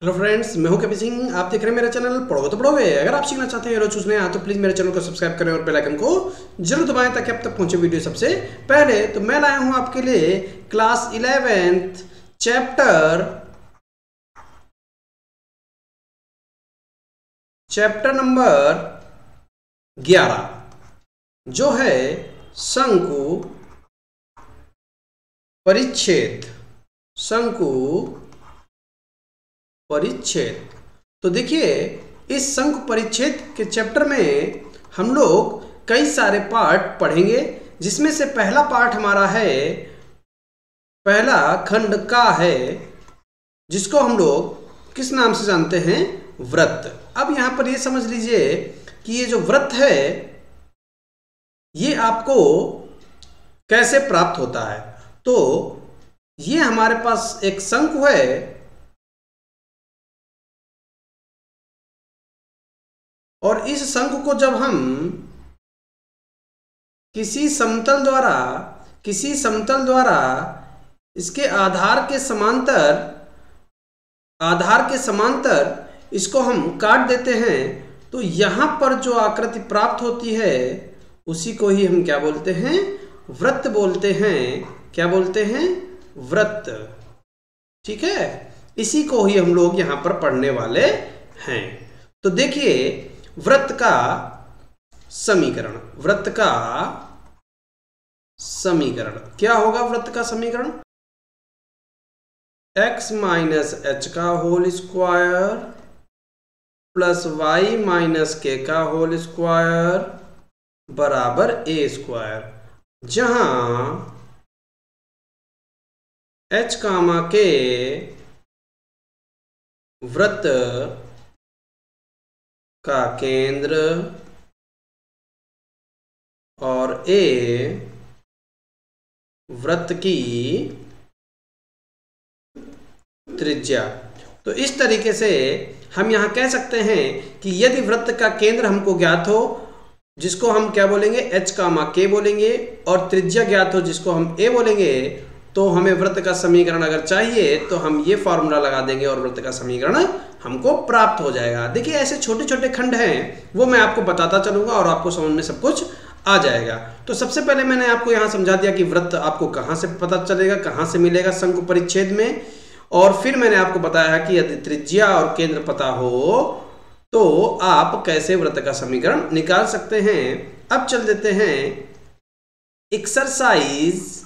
Hello friends, मैं हूं कपिल सिंह। आप देख रहे हैं मेरा चैनल पढ़ोगे तो पढ़ोगे। अगर आप सीखना चाहते हैं रोज कुछ नया तो प्लीज़ मेरे चैनल को सब्सक्राइब करें और बेल आइकन को जरूर दबाएं ताकि आप तक पहुंचे वीडियो सबसे पहले। तो मैं लाया हूं आपके लिए क्लास 11th चैप्टर नंबर 11 जो है शंकु परिच्छेद। तो देखिए, इस शंकु परिच्छेद के चैप्टर में हम लोग कई सारे पार्ट पढ़ेंगे, जिसमें से पहला पार्ट हमारा है, पहला खंड का है, जिसको हम लोग किस नाम से जानते हैं? वृत्त। अब यहां पर ये समझ लीजिए कि ये जो वृत्त है ये आपको कैसे प्राप्त होता है। तो ये हमारे पास एक शंकु है और इस शंकु को जब हम किसी समतल द्वारा इसके आधार के समांतर इसको हम काट देते हैं तो यहां पर जो आकृति प्राप्त होती है उसी को ही हम क्या बोलते हैं? वृत्त बोलते हैं। क्या बोलते हैं? वृत्त। ठीक है, इसी को ही हम लोग यहां पर पढ़ने वाले हैं। तो देखिए, वृत्त का समीकरण क्या होगा? वृत्त का समीकरण x माइनस एच का whole square plus y minus के का होल स्क्वायर बराबर a स्क्वायर, जहां h कामा के वृत्त का केंद्र और a वृत्त की त्रिज्या। तो इस तरीके से हम यहां कह सकते हैं कि यदि वृत्त का केंद्र हमको ज्ञात हो, जिसको हम क्या बोलेंगे? h कामा k बोलेंगे, और त्रिज्या ज्ञात हो जिसको हम a बोलेंगे, तो हमें वृत्त का समीकरण अगर चाहिए तो हम ये फॉर्मूला लगा देंगे और वृत्त का समीकरण हमको प्राप्त हो जाएगा। देखिए, ऐसे छोटे छोटे खंड हैं, वो मैं आपको बताता चलूंगा और आपको समझ में सब कुछ आ जाएगा। तो सबसे पहले मैंने आपको यहां समझा दिया कि वृत्त आपको कहां से पता चलेगा, कहां से मिलेगा शंकु परिच्छेद में। और फिर मैंने आपको बताया कि यदि त्रिज्या और केंद्र पता हो तो आप कैसे वृत्त का समीकरण निकाल सकते हैं। अब चल देते हैं एक्सरसाइज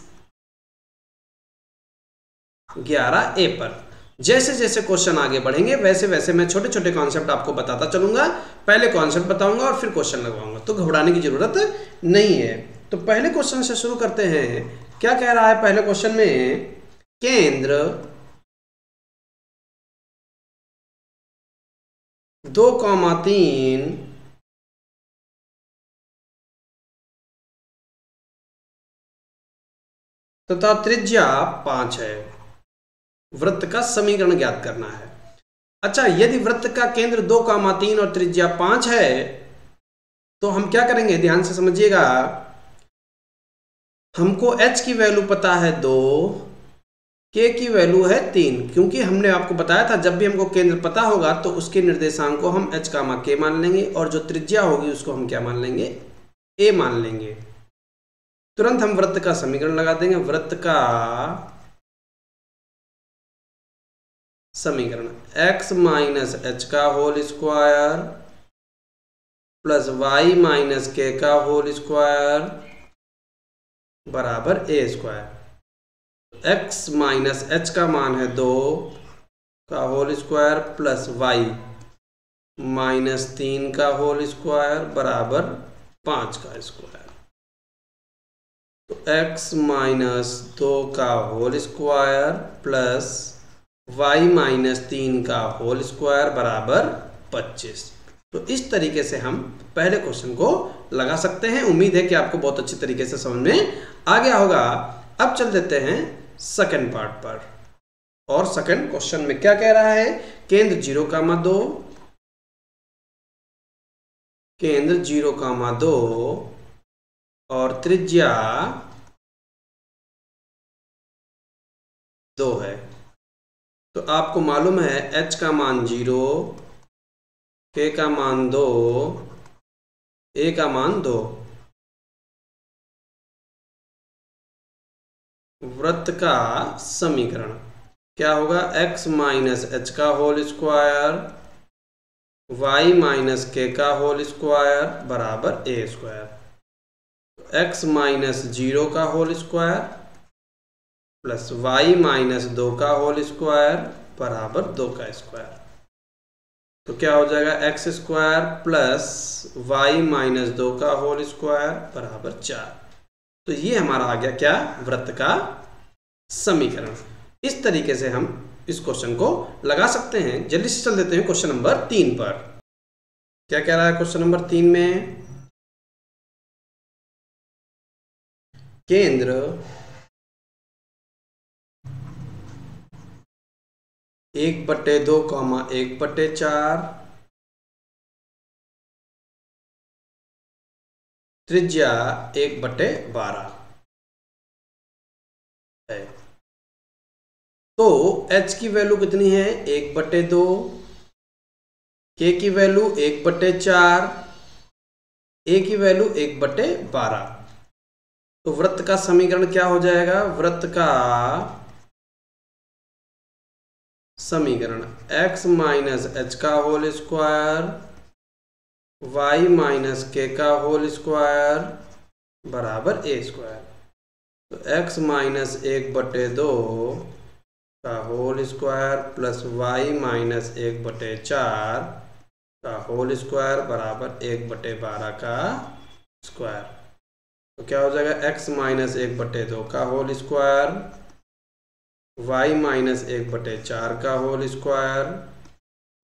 11A पर। जैसे जैसे क्वेश्चन आगे बढ़ेंगे वैसे वैसे मैं छोटे छोटे कॉन्सेप्ट आपको बताता चलूंगा। पहले कॉन्सेप्ट बताऊंगा और फिर क्वेश्चन लगवाऊंगा, तो घबराने की जरूरत नहीं है। तो पहले क्वेश्चन से शुरू करते हैं। क्या कह रहा है पहले क्वेश्चन में? केंद्र 2,3 तथा त्रिज्या 5 है। वृत्त का समीकरण ज्ञात करना है। अच्छा, यदि वृत्त का केंद्र 2,3 और त्रिज्या 5 है तो हम क्या करेंगे? ध्यान से समझिएगा। हमको h की वैल्यू पता है 2, k की वैल्यू है 3, क्योंकि हमने आपको बताया था जब भी हमको केंद्र पता होगा तो उसके निर्देशांक को हम h कामा k मान लेंगे और जो त्रिज्या होगी उसको हम क्या मान लेंगे? a मान लेंगे। तुरंत हम वृत्त का समीकरण लगा देंगे। वृत्त का समीकरण x माइनस एच का whole square plus y minus के का होल स्क्वायर बराबर a square. x minus H का मान है 2 का whole square plus y minus 3 का होल स्क्वायर बराबर 5 का स्क्वायर। तो x माइनस 2 का whole square plus y minus 3 का होल स्क्वायर बराबर 25। तो इस तरीके से हम पहले क्वेश्चन को लगा सकते हैं। उम्मीद है कि आपको बहुत अच्छी तरीके से समझ में आ गया होगा। अब चल देते हैं सेकंड पार्ट पर। और सेकंड क्वेश्चन में क्या कह रहा है? केंद्र 0,2 और त्रिज्या 2 है। तो आपको मालूम है h का मान 0, k का मान 2, a का मान 2। वृत्त का समीकरण क्या होगा? x माइनस एच का होल स्क्वायर y माइनस के का होल स्क्वायर बराबर a स्क्वायर। x माइनस 0 का whole square plus y minus 2 का होल स्क्वायर बराबर 2 का स्क्वायर। तो क्या हो जाएगा? x square plus y minus 2 का होल स्क्वायर बराबर 4। तो ये हमारा आ गया क्या? वृत्त का समीकरण। इस तरीके से हम इस क्वेश्चन को लगा सकते हैं। जल्दी से चल देते हैं क्वेश्चन नंबर 3 पर। क्या कह रहा है क्वेश्चन नंबर 3 में? केंद्र 1/2, 1/4, त्रिज्या 1/12 है। तो h की वैल्यू कितनी है? 1/2, k की वैल्यू 1/4, a की वैल्यू 1/12। तो वृत्त का समीकरण क्या हो जाएगा? वृत्त का समीकरण x माइनस एच का होल स्क्वायर y माइनस के का होल स्क्वायर बराबर a स्क्वायर। तो x माइनस 1/2 का whole square plus y minus 1/4 का होल स्क्वायर बराबर 1/12 का स्क्वायर। तो क्या हो जाएगा? x माइनस 1/2 का होल स्क्वायर y माइनस 1/4 का होल स्क्वायर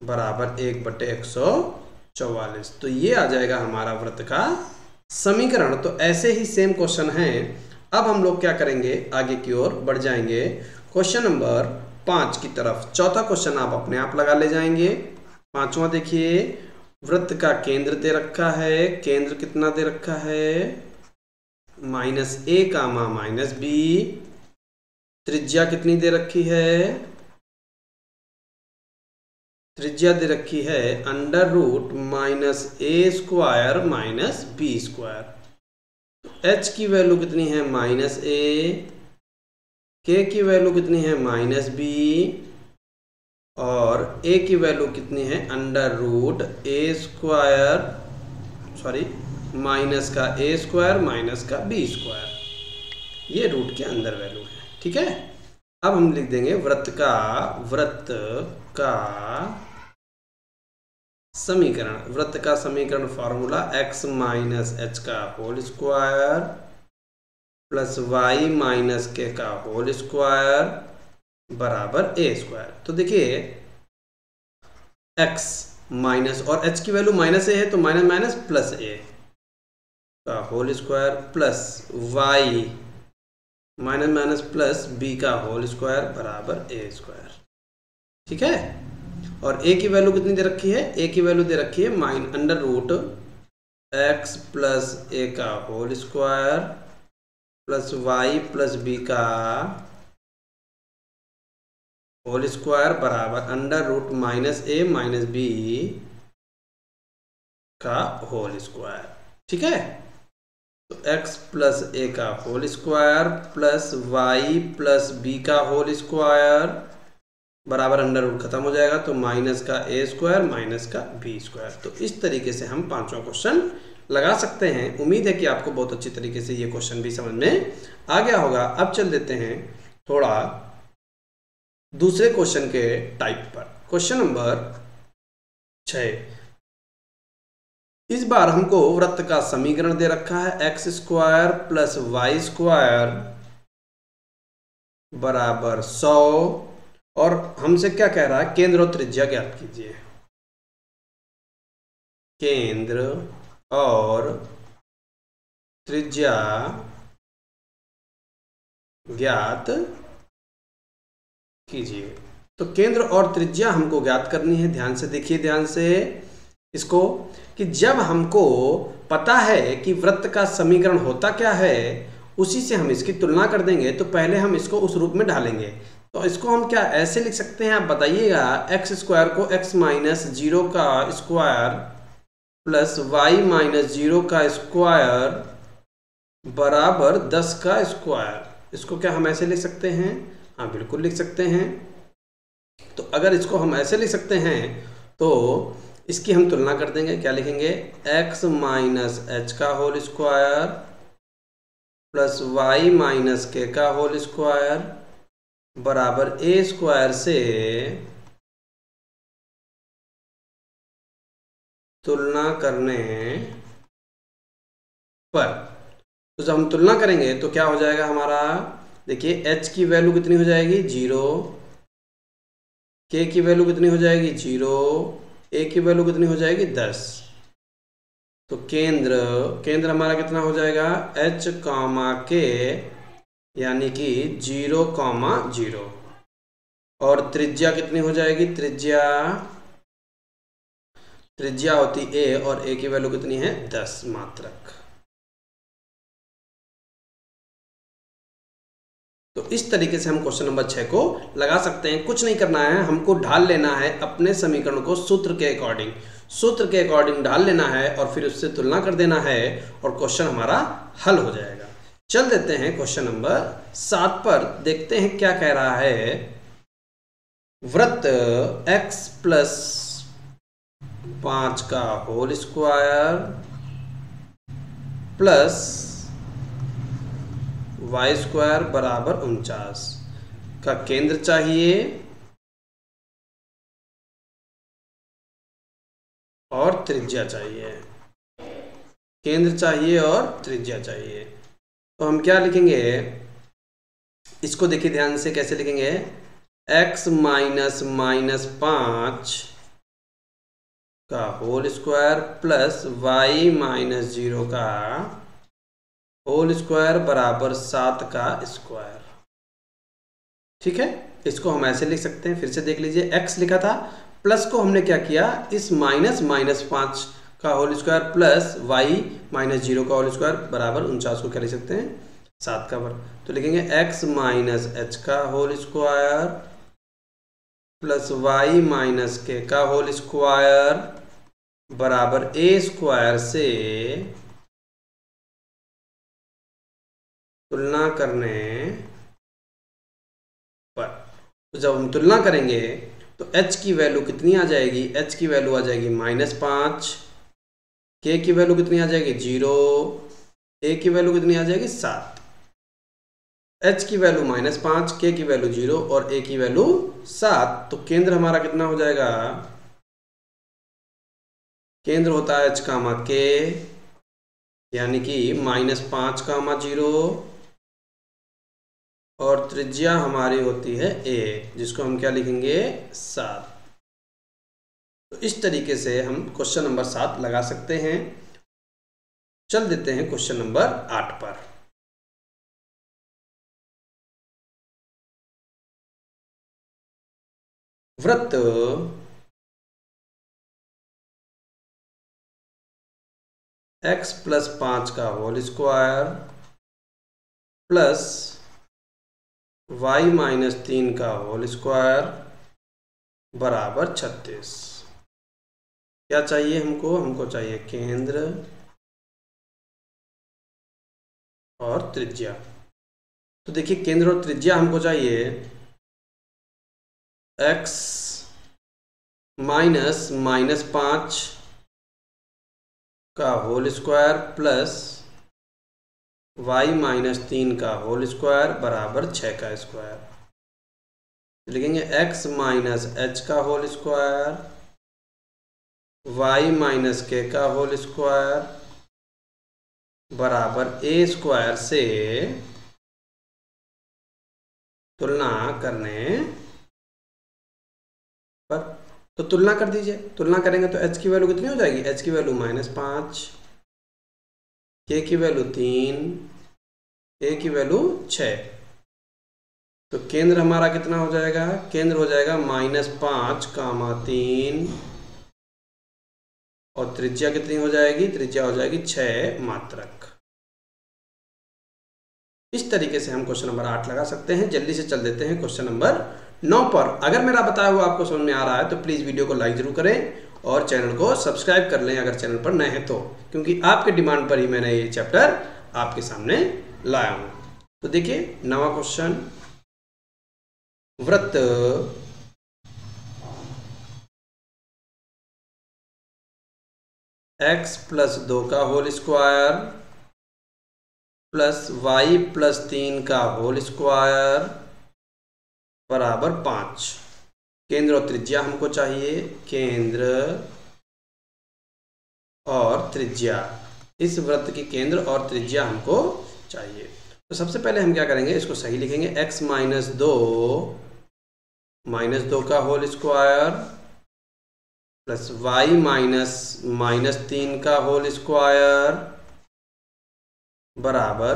बराबर 1/144। तो ये आ जाएगा हमारा वृत्त का समीकरण। तो ऐसे ही सेम क्वेश्चन है। अब हम लोग क्या करेंगे? आगे की ओर बढ़ जाएंगे क्वेश्चन नंबर 5 की तरफ। चौथा क्वेश्चन आप अपने आप लगा ले जाएंगे। पांचवा देखिए, वृत्त का केंद्र दे रखा है। केंद्र कितना दे रखा है? -a comma -b। त्रिज्या कितनी दे रखी है? त्रिज्या दे रखी है √-a square minus b square. h की वैल्यू कितनी है? -a। k की वैल्यू कितनी है? -b। और a की वैल्यू कितनी है? √a स्क्वायर, सॉरी माइनस का a स्क्वायर माइनस का b स्क्वायर। ये रूट के अंदर वैल्यू है। ठीक है। अब हम लिख देंगे वृत्त का समीकरण। वृत्त का समीकरण फॉर्मूला x माइनस एच का whole square plus y minus के का होल स्क्वायर बराबर a स्क्वायर। तो देखिए x माइनस और h की वैल्यू -a है तो माइनस माइनस प्लस a का whole square plus y minus minus plus b का होल स्क्वायर बराबर a स्क्वायर। ठीक है। और a की वैल्यू कितनी दे रखी है? a की वैल्यू दे रखी है √x प्लस a का whole square plus y plus b का होल स्क्वायर बराबर √-a माइनस b का होल स्क्वायर। ठीक है। तो x प्लस a का whole square plus y plus b का होल स्क्वायर बराबर √ खत्म हो जाएगा तो माइनस का a स्क्वायर माइनस का b स्क्वायर। तो इस तरीके से हम पांचवा क्वेश्चन लगा सकते हैं। उम्मीद है कि आपको बहुत अच्छी तरीके से ये क्वेश्चन भी समझ में आ गया होगा। अब चल देते हैं थोड़ा दूसरे क्वेश्चन के टाइप पर। Question number 6। इस बार हमको वृत्त का समीकरण दे रखा है x square plus y square बराबर 100 और हमसे क्या कह रहा है? केंद्र और त्रिज्या ज्ञात कीजिए। केंद्र और त्रिज्या ज्ञात कीजिए। तो केंद्र और त्रिज्या हमको ज्ञात करनी है। ध्यान से देखिए, ध्यान से इसको, कि जब हमको पता है कि वृत्त का समीकरण होता क्या है, उसी से हम इसकी तुलना कर देंगे। तो पहले हम इसको उस रूप में ढालेंगे। तो इसको हम क्या ऐसे लिख सकते हैं, आप बताइएगा। एक्स स्क्वायर को x माइनस 0 का स्क्वायर प्लस y माइनस 0 का स्क्वायर बराबर 10 का स्क्वायर। इसको क्या हम ऐसे लिख सकते हैं? हाँ, बिल्कुल लिख सकते हैं। तो अगर इसको हम ऐसे लिख सकते हैं तो इसकी हम तुलना कर देंगे। क्या लिखेंगे? x माइनस एच का whole square plus y minus के का होल स्क्वायर बराबर a स्क्वायर से तुलना करने पर। तो जब हम तुलना करेंगे तो क्या हो जाएगा हमारा? देखिए, h की वैल्यू कितनी हो जाएगी? 0, k की वैल्यू कितनी हो जाएगी? 0, a की वैल्यू कितनी हो जाएगी? 10। तो केंद्र हमारा कितना हो जाएगा? h कामा k, यानी कि 0, 0। और त्रिज्या कितनी हो जाएगी? त्रिज्या होती a और a की वैल्यू कितनी है? 10 मात्रक। तो इस तरीके से हम क्वेश्चन नंबर 6 को लगा सकते हैं। कुछ नहीं करना है, हमको ढाल लेना है अपने समीकरण को सूत्र के अकॉर्डिंग ढाल लेना है और फिर उससे तुलना कर देना है और क्वेश्चन हमारा हल हो जाएगा। चल देते हैं क्वेश्चन नंबर 7 पर, देखते हैं क्या कह रहा है। वृत्त x प्लस 5 का whole square plus y square बराबर 49 का केंद्र चाहिए और त्रिज्या चाहिए। केंद्र चाहिए और त्रिज्या चाहिए। तो हम क्या लिखेंगे इसको? देखिए ध्यान से कैसे लिखेंगे। x माइनस 5 का whole square plus y minus 0 का होल स्क्वायर बराबर 7 का स्क्वायर। ठीक है, इसको हम ऐसे लिख सकते हैं। फिर से देख लीजिए, x लिखा था, प्लस को हमने क्या किया, इस माइनस 5 का whole square plus y minus 0 का होल स्क्वायर बराबर 49 को क्या लिख सकते हैं? 7 का वर्ग। तो लिखेंगे x माइनस h का whole square plus y minus k का होल स्क्वायर बराबर a स्क्वायर से तुलना करने पर। तो जब हम तुलना करेंगे तो h की वैल्यू कितनी आ जाएगी? h की वैल्यू आ जाएगी -5, k की वैल्यू कितनी आ जाएगी? 0, a की वैल्यू कितनी आ जाएगी? 7। h की वैल्यू -5, k की वैल्यू 0 और a की वैल्यू 7। तो केंद्र हमारा कितना हो जाएगा? केंद्र होता है h कामा k, यानी कि -5 कामा 0 और त्रिज्या हमारी होती है a, जिसको हम क्या लिखेंगे? 7। तो इस तरीके से हम क्वेश्चन नंबर 7 लगा सकते हैं। चल देते हैं क्वेश्चन नंबर 8 पर। वृत्त x प्लस 5 का whole square plus y minus 3 का होल स्क्वायर बराबर 36। क्या चाहिए हमको? हमको चाहिए केंद्र और त्रिज्या। तो देखिए, केंद्र और त्रिज्या हमको चाहिए x माइनस 5 का whole square plus y minus 3 का होल स्क्वायर बराबर 6 का स्क्वायर। लिखेंगे x माइनस h का whole square y minus k का होल स्क्वायर बराबर a स्क्वायर से तुलना करने पर। तो तुलना कर दीजिए। तुलना करेंगे तो h की वैल्यू कितनी हो जाएगी? h की वैल्यू -5, k की वैल्यू 3, a की वैल्यू 6। तो केंद्र हमारा कितना हो जाएगा? केंद्र हो जाएगा -5 कामा 3 और त्रिज्या कितनी हो जाएगी? त्रिज्या हो जाएगी 6 मात्रक। इस तरीके से हम क्वेश्चन नंबर 8 लगा सकते हैं। जल्दी से चल देते हैं क्वेश्चन नंबर 9 पर। अगर मेरा बताया हुआ आपको समझ में आ रहा है तो प्लीज़ वीडियो को लाइक जरूर करें और चैनल को सब्सक्राइब कर लें अगर चैनल पर नए हैं तो, क्योंकि आपके डिमांड पर ही मैंने ये चैप्टर आपके सामने लाया हूँ। तो देखिए 9वां क्वेश्चन, वृत्त x + 2 का होल स्क्वायर प्लस y + 3 का होल स्क्वायर बराबर 5। केंद्र और त्रिज्या हमको चाहिए, केंद्र और त्रिज्या। इस वृत्त की केंद्र और त्रिज्या हमको चाहिए। तो सबसे पहले हम क्या करेंगे, इसको सही लिखेंगे, x - 2 का होल स्क्वायर प्लस y - 3 का होल स्क्वायर बराबर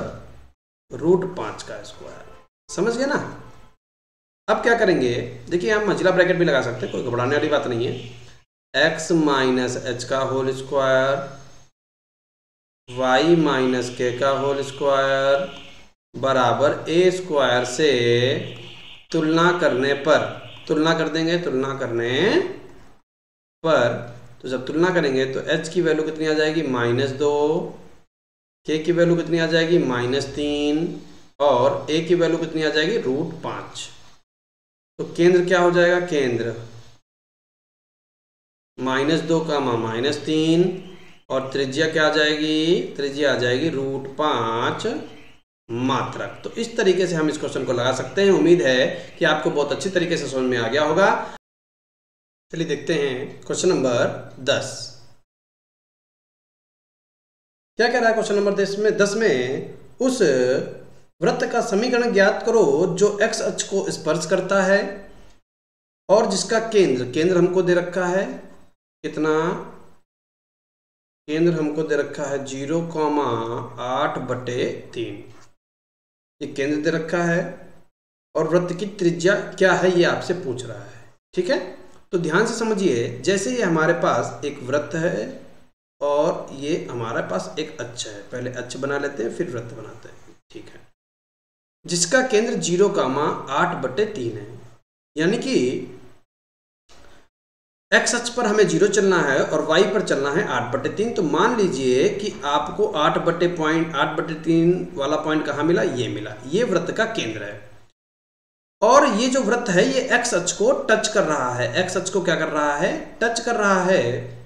√5 का स्क्वायर। समझ गए ना। अब क्या करेंगे, देखिए हम मंझला ब्रैकेट भी लगा सकते हैं, कोई घबराने वाली बात नहीं है। x - h का होल स्क्वायर y - k का होल स्क्वायर बराबर a² से तुलना करने पर, तुलना कर देंगे, तुलना करने पर, तो जब तुलना करेंगे तो h की वैल्यू कितनी आ जाएगी, -2, k की वैल्यू कितनी आ जाएगी, -3 और a की वैल्यू कितनी आ जाएगी, √5। तो केंद्र क्या हो जाएगा, केंद्र -2, -3 और त्रिज्या क्या आ जाएगी, त्रिज्या आ जाएगी √5 मात्रक। तो इस तरीके से हम इस क्वेश्चन को लगा सकते हैं। उम्मीद है कि आपको बहुत अच्छी तरीके से समझ में आ गया होगा। चलिए देखते हैं क्वेश्चन नंबर 10 क्या कह रहा है। क्वेश्चन नंबर 10 में उस वृत्त का समीकरण ज्ञात करो जो x अक्ष को स्पर्श करता है और जिसका केंद्र हमको दे रखा है, कितना केंद्र हमको दे रखा है, 0,8/3। ये केंद्र दे रखा है और वृत्त की त्रिज्या क्या है ये आपसे पूछ रहा है। ठीक है, तो ध्यान से समझिए। जैसे ये हमारे पास एक वृत्त है और ये हमारे पास एक अक्ष है, पहले अक्ष बना लेते हैं फिर वृत्त बनाते हैं। ठीक है, जिसका केंद्र 0,8/3 है, यानी कि x अक्ष पर हमें 0 चलना है और y पर चलना है 8/3। तो मान लीजिए कि आपको 8/3 वाला पॉइंट कहाँ मिला, ये मिला, ये वृत्त का केंद्र है। और ये जो वृत्त है ये x अक्ष को टच कर रहा है, x अक्ष को क्या कर रहा है, टच कर रहा है।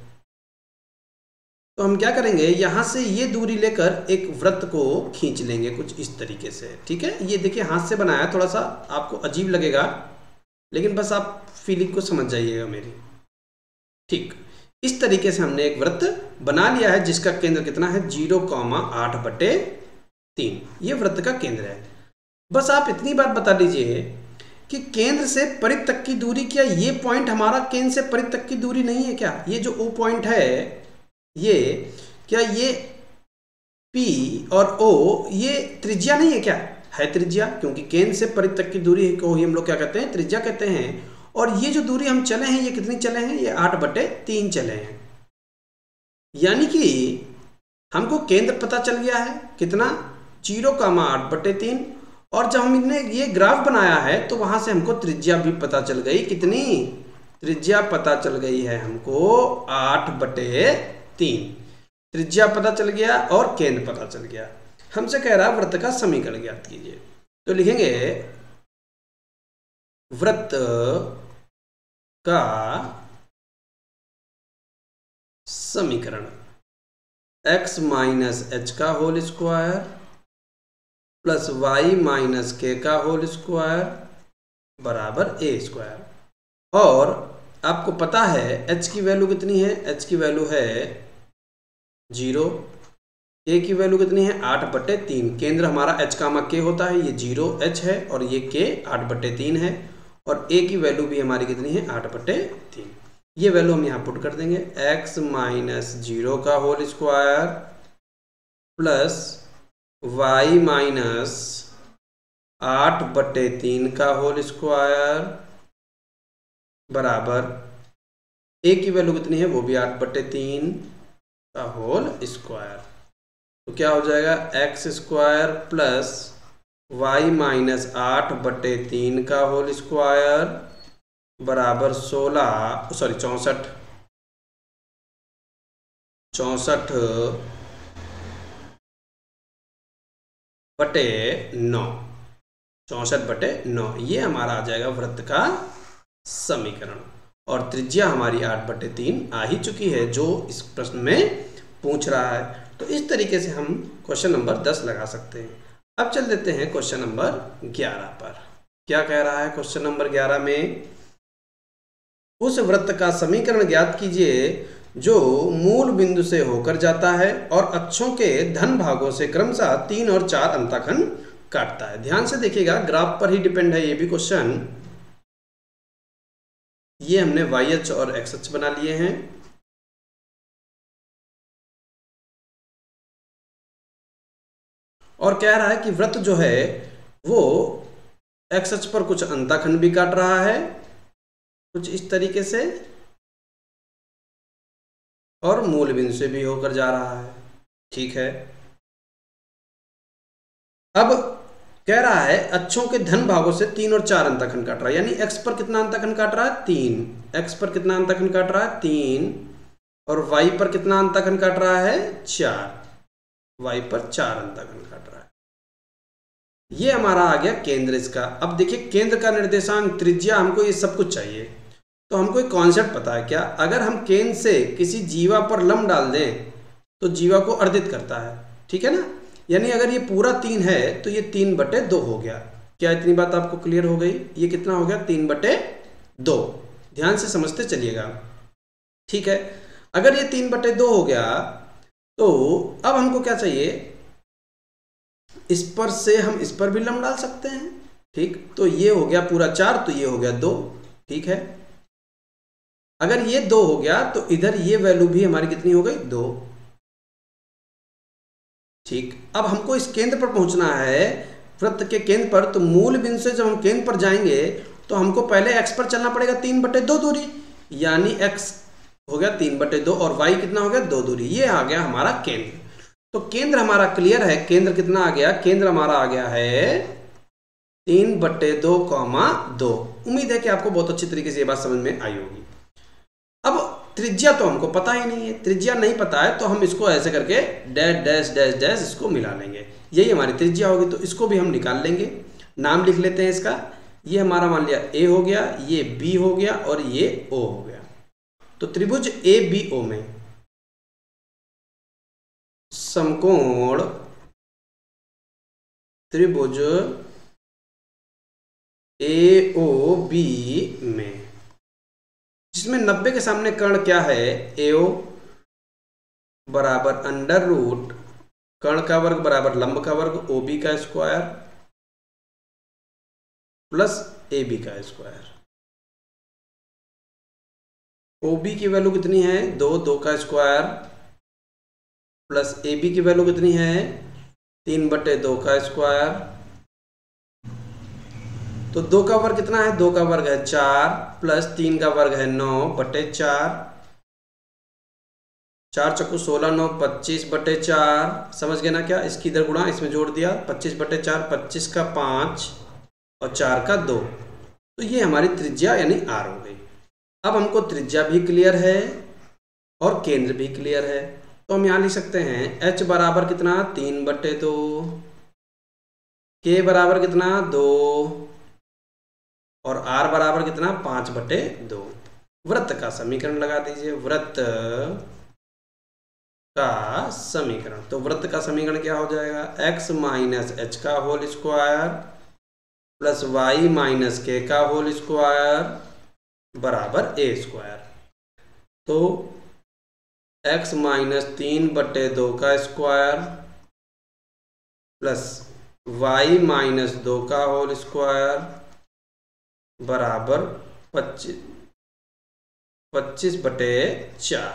तो हम क्या करेंगे, यहां से ये दूरी लेकर एक वृत्त को खींच लेंगे कुछ इस तरीके से। ठीक है, ये देखिए हाथ से बनाया, थोड़ा सा आपको अजीब लगेगा लेकिन बस आप फीलिंग को समझ जाइएगा मेरी। ठीक, इस तरीके से हमने एक वृत्त बना लिया है जिसका केंद्र कितना है, 0,8/3। ये वृत्त का केंद्र है। बस आप इतनी बात बता दीजिए कि केंद्र से परिध तक की दूरी, क्या ये पॉइंट हमारा केंद्र से परिध तक की दूरी नहीं है क्या? ये जो O पॉइंट है, ये क्या ये P और O ये त्रिज्या नहीं है क्या? है त्रिज्या, क्योंकि केंद्र से परिध तक की दूरी को ही हम लोग क्या कहते हैं, त्रिज्या कहते हैं। और ये जो दूरी हम चले हैं ये कितनी चले हैं, ये 8/3 चले हैं। यानी कि हमको केंद्र पता चल गया है, कितना, 0,8/3। और जब हमने ये ग्राफ बनाया है तो वहां से हमको त्रिज्या भी पता चल गई, कितनी त्रिज्या पता चल गई है हमको, 8/3 त्रिज्या पता चल गया और केंद्र पता चल गया। हमसे कह रहा है वृत्त का समीकरण ज्ञात कीजिए। तो लिखेंगे वृत्त का समीकरण x - h का whole square plus y - k का होल स्क्वायर बराबर a²। और आपको पता है h की वैल्यू कितनी है, h की वैल्यू है 0, a की वैल्यू कितनी है, 8/3। केंद्र हमारा h, k होता है, ये 0h है और ये k 8/3 है। और a की वैल्यू भी हमारी कितनी है, 8/3। ये वैल्यू हम यहाँ पुट कर देंगे, x - 0 का होल स्क्वायर प्लस y - 8/3 का होल स्क्वायर बराबर a की वैल्यू कितनी है, वो भी 8/3 का होल स्क्वायर। तो क्या हो जाएगा, x² प्लस y माइनस 8/3 का होल स्क्वायर बराबर 64/9 64/9 ये हमारा आ जाएगा वृत्त का समीकरण। और त्रिज्या हमारी 8/3 आ ही चुकी है जो इस प्रश्न में पूछ रहा है। तो इस तरीके से हम क्वेश्चन नंबर 10 लगा सकते हैं। अब चल देते हैं क्वेश्चन नंबर 11 पर। क्या कह रहा है क्वेश्चन नंबर 11 में? उस वृत्त का समीकरण ज्ञात कीजिए जो मूल बिंदु से होकर जाता है और अक्षों के धन भागों से क्रमशः 3 और 4 अंतःखंड काटता है। ध्यान से देखिएगा, ग्राफ पर ही डिपेंड है ये भी क्वेश्चन। ये हमने वाई अक्ष और एक्स अक्ष बना लिए हैं। और कह रहा है कि वृत्त जो है वो एक्स अक्ष पर कुछ अंतःखंड भी काट रहा है, कुछ इस तरीके से, और मूल बिंदु से भी होकर जा रहा है। ठीक है। अब कह रहा है अक्षों के धन भागों से 3 और 4 अंतःखंड काट रहा है, यानी एक्स पर कितना अंतःखंड काट रहा है? 3। एक्स पर कितना अंतःखंड काट रहा है? 3। और वाई पर कितना अंतःखंड काट रहा है? 4। वाई पर 4 अंतःखंड काट रहा है। ये हमारा आ गया केंद्र इसका। अब देखिए, केंद्र का निर्देशांक, त्रिज्या, हमको ये सब कुछ चाहिए। तो हमको एक कॉन्सेप्ट पता है क्या? अगर हम केंद्र से किसी जीवा पर लंब डाल दें तो जीवा को अर्धित करता है। ठीक है ना? यानी अगर ये पूरा 3 है तो ये 3/2 हो गया। क्या इतनी बात आपको क्लियर हो गई? ये कितना हो गया? 3/2। ध्यान से समझते चलिएगा। ठीक है। अगर ये 3/2 हो गया तो अब हमको क्या चाहिए? इस पर से हम इस पर भी लंब डाल सकते हैं। ठीक, तो ये हो गया पूरा 4, तो ये हो गया 2। ठीक है। अगर ये 2 हो गया तो इधर ये वैल्यू भी हमारी कितनी हो गई? 2। ठीक। अब हमको इस केंद्र पर पहुंचना है, वृत्त के केंद्र पर। तो मूल बिंदु से जब हम केंद्र पर जाएंगे तो हमको पहले x पर चलना पड़ेगा 3/2 दूरी, यानी x हो गया 3/2 और y कितना हो गया? 2 दूरी। ये आ गया हमारा केंद्र। तो केंद्र हमारा क्लियर है। केंद्र कितना आ गया? केंद्र हमारा आ गया है 3/2, 2। उम्मीद है कि आपको बहुत अच्छी तरीके से ये बात समझ में आई होगी। अब त्रिज्या तो हमको पता ही नहीं है। त्रिज्या नहीं पता है तो हम इसको ऐसे करके डैश डैश डैश डैश इसको मिला लेंगे, यही हमारी त्रिज्या होगी। तो इसको भी हम निकाल लेंगे। नाम लिख लेते हैं इसका। ये हमारा मान लिया ए हो गया, ये बी हो गया और ये ओ हो गया। तो त्रिभुज ए बी ओ में समकोण त्रिभुज ए ओ बी में, जिसमें 90 के सामने कर्ण क्या है? एओ बराबर √ कर्ण का वर्ग बराबर लंब का वर्ग ओबी का स्क्वायर प्लस AB का स्क्वायर। OB की वैल्यू कितनी है? 2 का स्क्वायर प्लस AB की वैल्यू कितनी है? 3/2 का स्क्वायर। तो 2 का वर्ग कितना है? 2 का वर्ग है 4 प्लस 3 का वर्ग है 9/4। 4 चक्कू 16, 9 25/4। समझ गए ना? क्या इसकी इधर गुणा इसमें जोड़ दिया, 25/4, 25 का 5 और 4 का 2। तो ये हमारी त्रिज्या यानी R हो गई। अब हमको त्रिज्या भी क्लियर है और केंद्र भी क्लियर है। तो हम यहाँ लिख सकते हैं H बराबर कितना? 3/2, K बराबर कितना? 2 और R बराबर कितना? 5/2। वृत्त का समीकरण लगा दीजिए। वृत्त का समीकरण, तो वृत्त का समीकरण क्या हो जाएगा? x माइनस h का whole square plus y minus k का होल स्क्वायर बराबर a स्क्वायर। तो x माइनस 3/2 का स्क्वायर प्लस y माइनस 2 का होल स्क्वायर बराबर 25/4।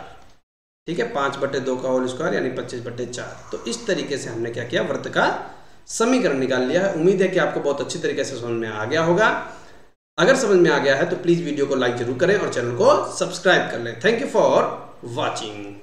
ठीक है, 5/2 का होल स्क्वायर यानी 25/4। तो इस तरीके से हमने क्या किया? वृत्त का समीकरण निकाल लिया है। उम्मीद है कि आपको बहुत अच्छी तरीके से समझ में आ गया होगा। अगर समझ में आ गया है तो प्लीज़ वीडियो को लाइक जरूर करें और चैनल को सब्सक्राइब कर लें। Thank you for watching.